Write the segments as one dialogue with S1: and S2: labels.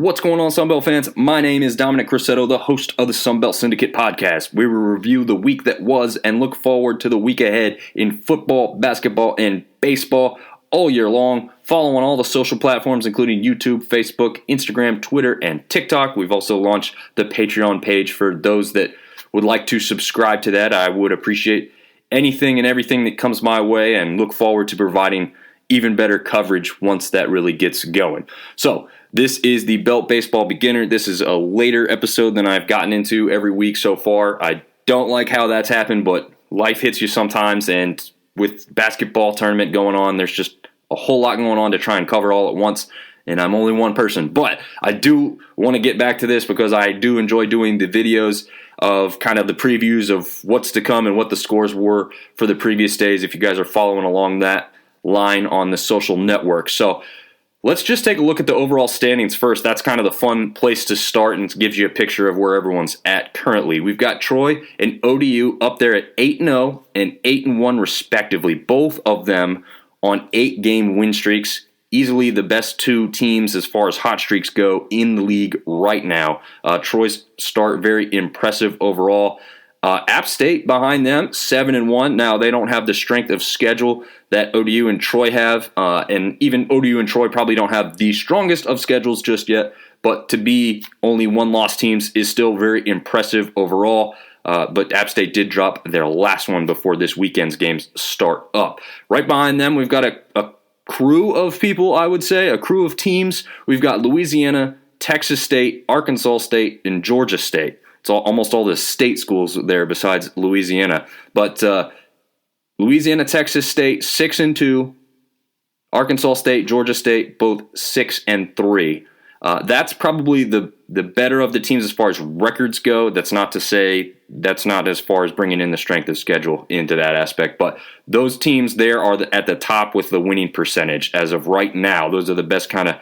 S1: What's going on, Sunbelt fans? My name is Dominic Crissetto, the host of the Sunbelt Syndicate podcast. We will review the week that was and look forward to the week ahead in football, basketball, and baseball all year long. Follow on all the social platforms, including YouTube, Facebook, Instagram, Twitter, and TikTok. We've also launched the Patreon page for those that would like to subscribe to that. I would appreciate anything and everything that comes my way and look forward to providing even better coverage once that really gets going. So, this is the Belt Baseball Beginner. This is a later episode than I've gotten into every week so far. I don't like how that's happened, but life hits you sometimes, and with basketball tournament going on, there's just a whole lot going on to try and cover all at once, and I'm only one person. But I do want to get back to this because I do enjoy doing the videos of kind of the previews of what's to come and what the scores were for the previous days, if you guys are following along that line on the social network. So let's just take a look at the overall standings first. That's kind of the fun place to start and gives you a picture of where everyone's at currently. We've got Troy and ODU up there at 8-0 and 8-1 respectively, both of them on 8-game win streaks. Easily the best two teams as far as hot streaks go in the league right now. Troy's start very impressive overall. App State behind them, 7-1. Now, they don't have the strength of schedule that ODU and Troy have, and even ODU and Troy probably don't have the strongest of schedules just yet, but to be only one-loss teams is still very impressive overall. But App State did drop their last one before this weekend's games start up. Right behind them, we've got a crew of people, I would say, a crew of teams. We've got Louisiana, Texas State, Arkansas State, and Georgia State. It's almost all the state schools there besides Louisiana. But Louisiana, Texas State, 6-2. Arkansas State, Georgia State, both 6-3. That's probably the better of the teams as far as records go. That's not to say that's not as far as bringing in the strength of schedule into that aspect. But those teams there are at the top with the winning percentage as of right now. Those are the best kind of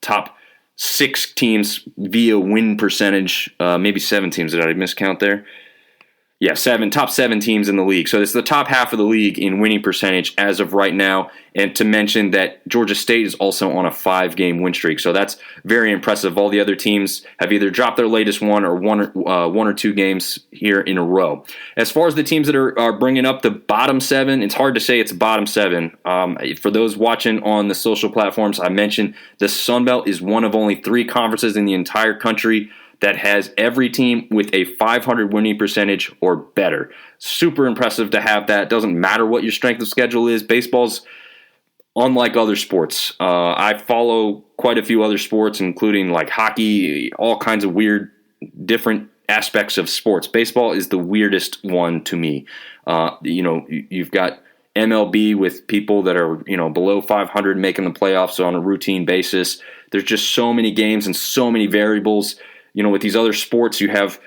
S1: top 6 teams via win percentage, maybe 7 teams. Did I miscount there? Yeah, top 7 teams in the league. So it's the top half of the league in winning percentage as of right now. And to mention that Georgia State is also on a 5-game win streak. So that's very impressive. All the other teams have either dropped their latest one or 2 games here in a row. As far as the teams that are bringing up the bottom 7, it's hard to say it's bottom 7. For those watching on the social platforms, I mentioned the Sun Belt is one of only 3 conferences in the entire country that has every team with a 500 winning percentage or better. Super impressive to have that. Doesn't matter what your strength of schedule is. Baseball's unlike other sports. I follow quite a few other sports, including like hockey, all kinds of weird, different aspects of sports. Baseball is the weirdest one to me. You've got MLB with people that are, below 500 making the playoffs on a routine basis. There's just so many games and so many variables. With these other sports, you have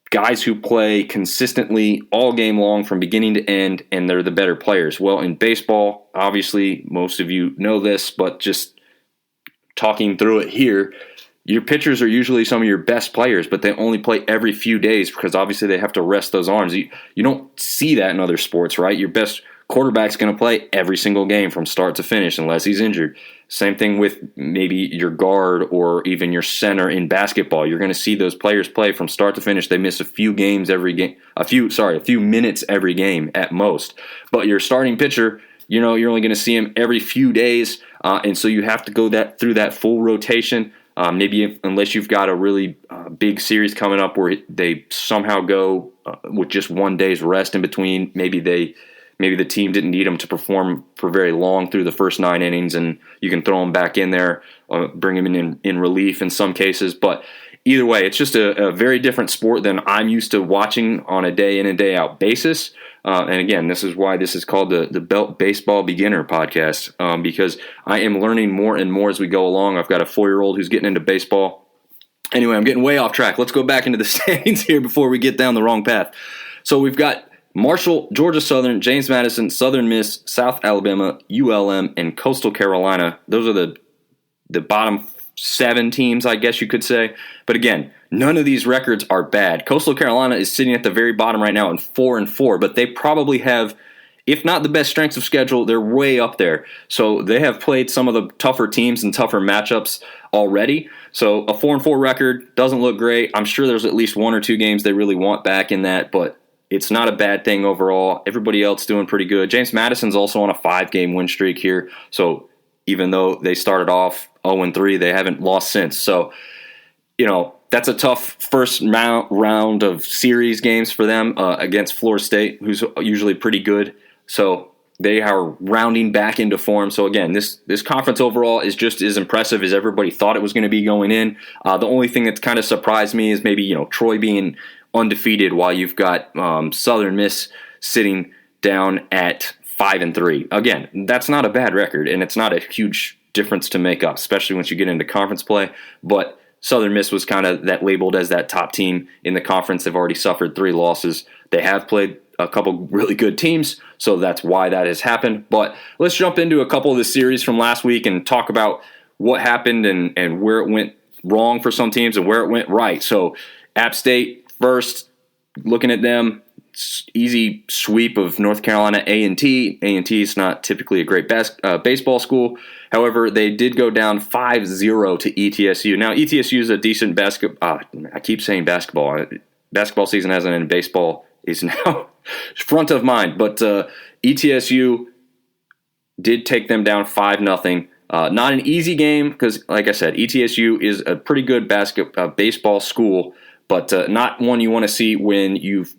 S1: guys who play consistently all game long from beginning to end, and they're the better players. Well, in baseball, obviously, most of you know this, but just talking through it here, your pitchers are usually some of your best players, but they only play every few days because obviously they have to rest those arms. You don't see that in other sports, right? Your best quarterback's going to play every single game from start to finish unless he's injured. Same thing with maybe your guard or even your center in basketball. You're going to see those players play from start to finish. They miss a few games every game, a few minutes every game at most. But your starting pitcher, you're only going to see him every few days, and so you have to go through that full rotation. Unless you've got a really big series coming up where they somehow go with just one day's rest in between. Maybe the team didn't need them to perform for very long through the first 9 innings, and you can throw them back in there, bring them in relief in some cases. But either way, it's just a very different sport than I'm used to watching on a day in and day out basis. And again, this is why this is called the Belt Baseball Beginner podcast, because I am learning more and more as we go along. I've got a 4-year-old who's getting into baseball. Anyway, I'm getting way off track. Let's go back into the standings here before we get down the wrong path. So we've got Marshall, Georgia Southern, James Madison, Southern Miss, South Alabama, ULM, and Coastal Carolina. Those are the bottom 7 teams, I guess you could say. But again, none of these records are bad. Coastal Carolina is sitting at the very bottom right now in 4-4, but they probably have if not the best strengths of schedule, they're way up there. So they have played some of the tougher teams and tougher matchups already. So a 4-4 record doesn't look great. I'm sure there's at least one or two games they really want back in that, but it's not a bad thing overall. Everybody else doing pretty good. James Madison's also on a 5-game win streak here. So even though they started off 0-3, they haven't lost since. So, that's a tough first round of series games for them against Florida State, who's usually pretty good. So they are rounding back into form. So again, this conference overall is just as impressive as everybody thought it was going to be going in. The only thing that's kind of surprised me is maybe Troy being undefeated while you've got Southern Miss sitting down at 5-3. Again, that's not a bad record, and it's not a huge difference to make up, especially once you get into conference play. But Southern Miss was kind of that labeled as that top team in the conference. They've already suffered 3 losses. They have played a couple really good teams, so that's why that has happened. But let's jump into a couple of the series from last week and talk about what happened and where it went wrong for some teams and where it went right. So App State first, looking at them, easy sweep of North Carolina A&T. A&T is not typically a great baseball school. However, they did go down 5-0 to ETSU. Now, ETSU is a decent basketball. I keep saying basketball. Basketball season hasn't ended. Baseball is now front of mind. But ETSU did take them down 5-0. Not an easy game because, like I said, ETSU is a pretty good baseball school, but not one you want to see when you've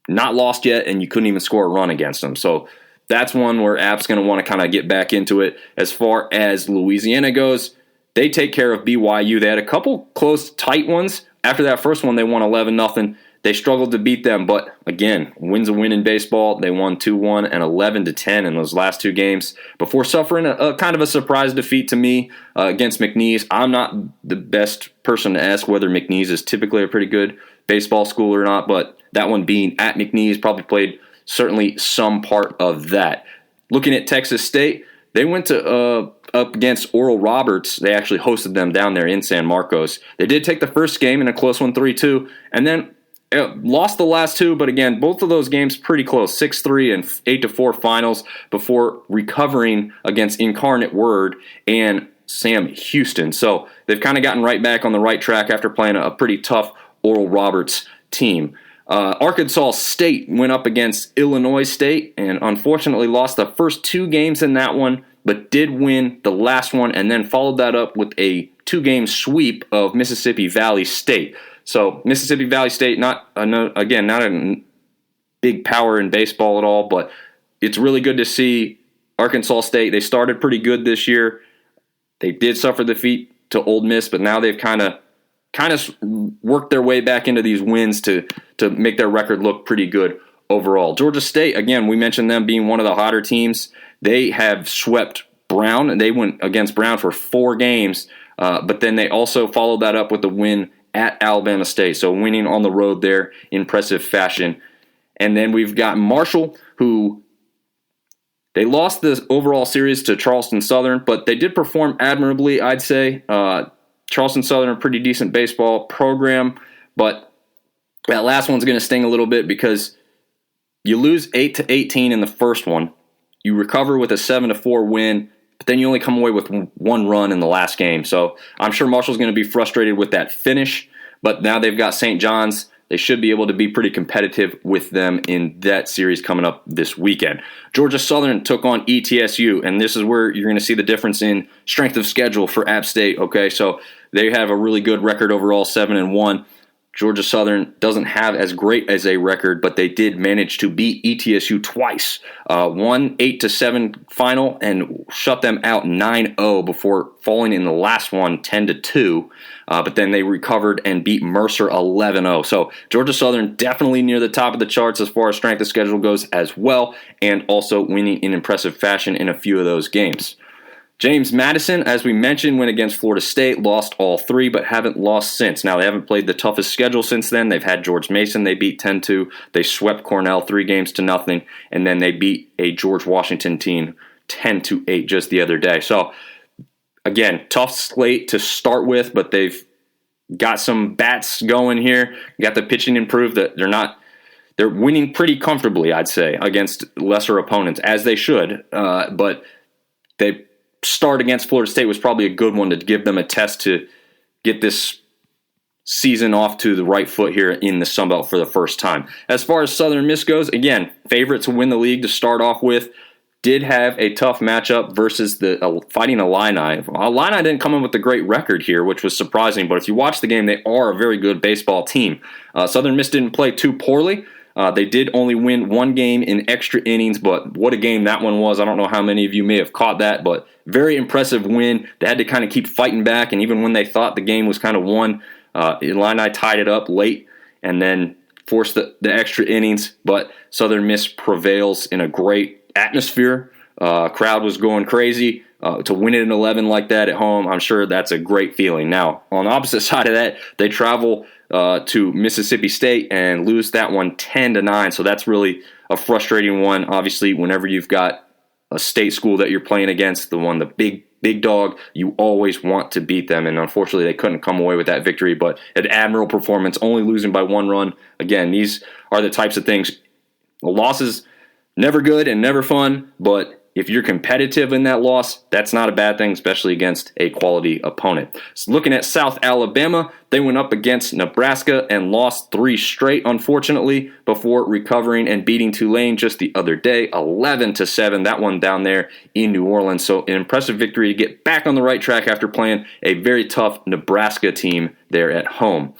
S1: not lost yet and you couldn't even score a run against them. So that's one where App's going to want to kind of get back into it. As far as Louisiana goes, they take care of BYU. They had a couple close, tight ones. After that first one, they won 11-0. They struggled to beat them, but again, win's a win in baseball. They won 2-1 and 11-10 in those last 2 games before suffering a kind of a surprise defeat to me against McNeese. I'm not the best person to ask whether McNeese is typically a pretty good baseball school or not, but that one being at McNeese probably played certainly some part of that. Looking at Texas State, they went to up against Oral Roberts. They actually hosted them down there in San Marcos. They did take the first game in a close one, 3-2, and then lost the last 2, but again, both of those games pretty close, 6-3 and 8-4 finals before recovering against Incarnate Word and Sam Houston. So they've kind of gotten right back on the right track after playing a pretty tough Oral Roberts team. Arkansas State went up against Illinois State and unfortunately lost the first 2 games in that one, but did win the last one and then followed that up with a 2-game sweep of Mississippi Valley State. So Mississippi Valley State, not a big power in baseball at all, but it's really good to see Arkansas State. They started pretty good this year. They did suffer defeat to Ole Miss, but now they've kind of worked their way back into these wins to make their record look pretty good overall. Georgia State, again, we mentioned them being one of the hotter teams. They have swept Brown, and they went against Brown for 4 games, but then they also followed that up with the win at Alabama State. So winning on the road there, impressive fashion. And then we've got Marshall, who they lost the overall series to Charleston Southern, but they did perform admirably, I'd say. Charleston Southern, a pretty decent baseball program, but that last one's going to sting a little bit because you lose 8-18 in the first one. You recover with a 7-4 win, but then you only come away with 1 run in the last game. So I'm sure Marshall's going to be frustrated with that finish, but now they've got St. John's. They should be able to be pretty competitive with them in that series coming up this weekend. Georgia Southern took on ETSU, and this is where you're going to see the difference in strength of schedule for App State. Okay, so they have a really good record overall, 7-1. Georgia Southern doesn't have as great as a record, but they did manage to beat ETSU twice. Won 8-7 final and shut them out 9-0 before falling in the last one 10-2. But then they recovered and beat Mercer 11-0. So Georgia Southern definitely near the top of the charts as far as strength of schedule goes as well, and also winning in impressive fashion in a few of those games. James Madison, as we mentioned, went against Florida State, lost all 3, but haven't lost since. Now, they haven't played the toughest schedule since then. They've had George Mason. They beat 10-2. They swept Cornell 3-0, and then they beat a George Washington team 10-8 just the other day. So, again, tough slate to start with, but they've got some bats going here. Got the pitching improved. That they're winning pretty comfortably, I'd say, against lesser opponents, as they should. But they start against Florida State was probably a good one to give them a test to get this season off to the right foot here in the Sun Belt for the first time. As far as Southern Miss goes, again, favorite to win the league to start off with. Did have a tough matchup versus the Fighting Illini. Illini didn't come in with a great record here, which was surprising. But if you watch the game, they are a very good baseball team. Southern Miss didn't play too poorly. They did only win one game in extra innings, but what a game that one was. I don't know how many of you may have caught that, but very impressive win. They had to kind of keep fighting back, and even when they thought the game was kind of won, Illini tied it up late and then forced the extra innings, but Southern Miss prevails in a great atmosphere. Crowd was going crazy. To win it in 11 like that at home, I'm sure that's a great feeling. Now, on the opposite side of that, they travel to Mississippi State and lose that one 10-9. So that's really a frustrating one. Obviously, whenever you've got a state school that you're playing against, the big dog, you always want to beat them. And unfortunately, they couldn't come away with that victory. But an admirable performance, only losing by 1 run. Again, these are the types of things. The losses, never good and never fun, but if you're competitive in that loss, that's not a bad thing, especially against a quality opponent. So looking at South Alabama, they went up against Nebraska and lost 3 straight, unfortunately, before recovering and beating Tulane just the other day, 11-7, that one down there in New Orleans. So an impressive victory to get back on the right track after playing a very tough Nebraska team there at home.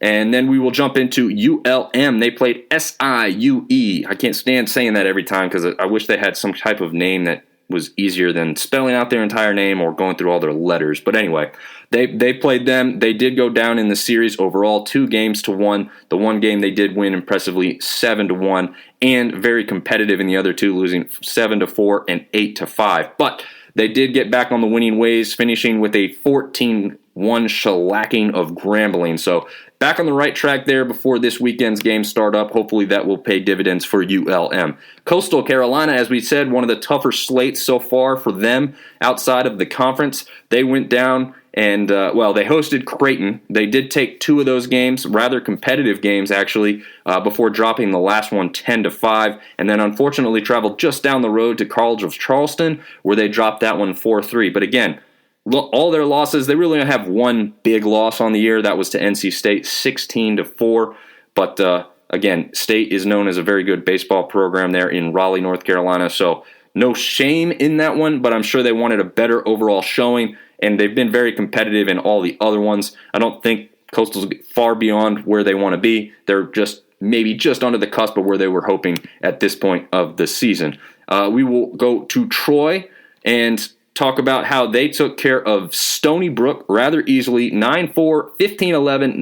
S1: And then we will jump into ULM. They played SIUE. I can't stand saying that every time because I wish they had some type of name that was easier than spelling out their entire name or going through all their letters. But anyway, they played them. They did go down in the series overall 2-1. The one game they did win impressively 7-1 and very competitive in the other two, losing 7-4 and 8-5. But they did get back on the winning ways, finishing with a 14-1 shellacking of Grambling. So back on the right track there before this weekend's games start up. Hopefully that will pay dividends for ULM. Coastal Carolina, as we said, one of the tougher slates so far for them outside of the conference. They went down and, they hosted Creighton. They did take 2 of those games, rather competitive games actually, before dropping the last one 10-5, and then unfortunately traveled just down the road to College of Charleston, where they dropped that one 4-3. But again, all their losses, they really only have one big loss on the year. That was to NC State, 16-4. But again, State is known as a very good baseball program there in Raleigh, North Carolina. So no shame in that one, but I'm sure they wanted a better overall showing, and they've been very competitive in all the other ones. I don't think Coastal's far beyond where they want to be. They're maybe just under the cusp of where they were hoping at this point of the season. We will go to Troy and talk about how they took care of Stony Brook rather easily, 9-4, 15-11,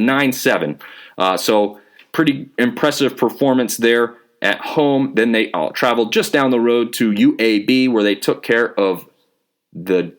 S1: 9-7. So pretty impressive performance there at home. Then they traveled just down the road to UAB, where they took care of the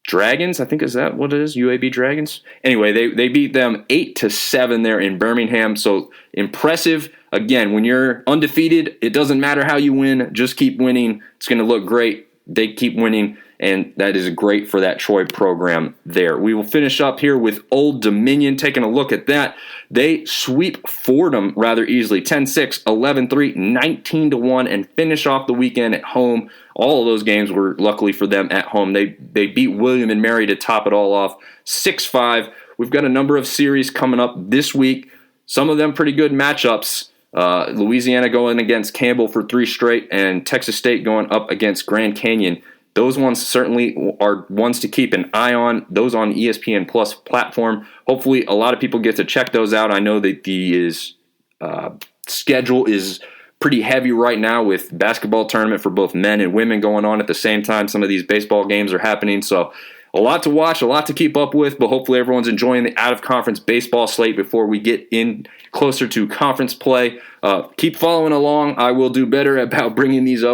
S1: Dragons. I think is that what it is? UAB Dragons. Anyway, they beat them 8-7 there in Birmingham. So impressive. Again, when you're undefeated, it doesn't matter how you win. Just keep winning. It's going to look great. They keep winning, and that is great for that Troy program there. We will finish up here with Old Dominion, taking a look at that. They sweep Fordham rather easily, 10-6, 11-3, 19-1, and finish off the weekend at home. All of those games were, luckily for them, at home. They beat William and Mary to top it all off, 6-5. We've got a number of series coming up this week, some of them pretty good matchups. Louisiana going against Campbell for 3 straight, and Texas State going up against Grand Canyon. Those ones certainly are ones to keep an eye on. Those on ESPN Plus platform. Hopefully, a lot of people get to check those out. I know that the schedule is pretty heavy right now with basketball tournament for both men and women going on at the same time. Some of these baseball games are happening, so a lot to watch, a lot to keep up with, but hopefully everyone's enjoying the out-of-conference baseball slate before we get in closer to conference play. Keep following along. I will do better about bringing these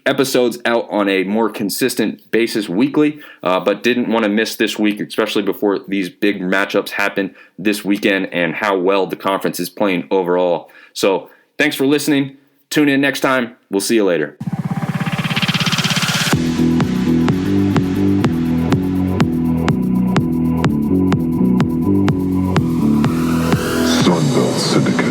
S1: episodes out on a more consistent basis weekly, but didn't want to miss this week, especially before these big matchups happen this weekend and how well the conference is playing overall. So thanks for listening. Tune in next time. We'll see you later.
S2: Syndicate.